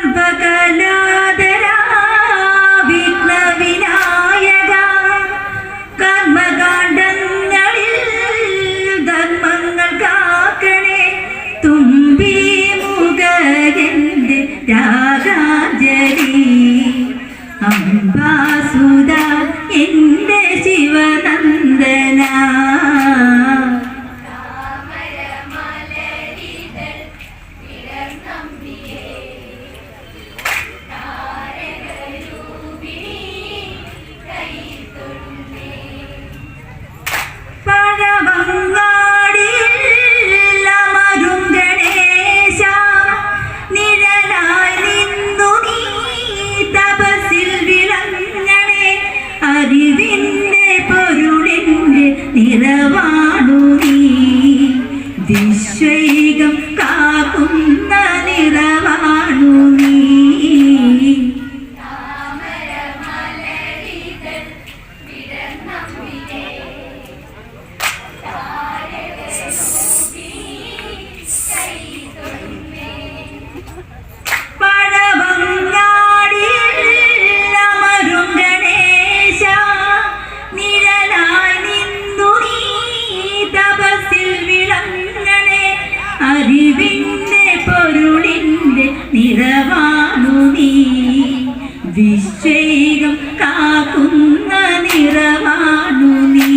സർവകലാധരാ വിഘ്നവിനായക കർമ്മകാണ്ഡങ്ങളിൽ ധർമ്മങ്ങൾ കാക്കണേ തുമ്പി മുഖന്റെ രാഗാഞ്ജലി അംബാസുത എന്റെ ശിവനന്ദന നിറവാണു നീ വിശ്വൈകം കാക്കുന്ന നിറവാണു നീ അറിവിന്റെ പൊരുളിന്റെ നിറവാണു നീ വിശ്വൈകം കാക്കുന്ന നിറവാണു നീ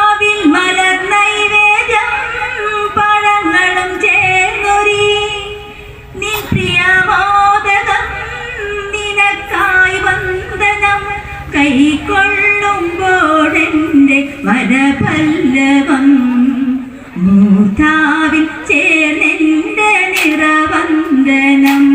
അവിൽ മലർ നൈവേദ്യം പഴങ്ങളും ചേർന്നൊരി നിൻ പ്രിയമോദകം നിനക്കായി വന്ദനം കൈക്കൊള്ളുമ്പോഴെന്റെ വരപല്ലവം മൂർധാവിൽ ചേർന്നെന്റെ നിറവന്ദനം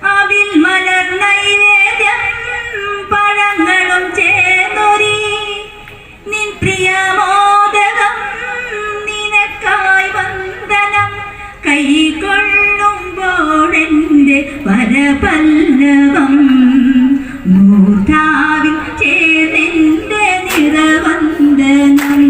അവിൽ മലർ നൈവേദ്യം പഴങ്ങളും ചേർന്നൊരി നിൻ പ്രിയമോദകം നിനക്കായി വന്ദനം കൈകൊള്ളുമ്പോഴെന്റെ വരപല്ലവം മൂർധാവിൽ ചേർന്നെന്റെ നിറവന്ദനം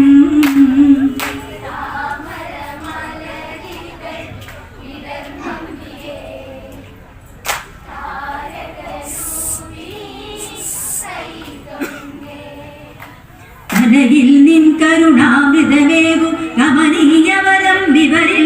കനയിൽ നിൻ കരുണാമൃതമേകും കമനീയവരം വിവരേ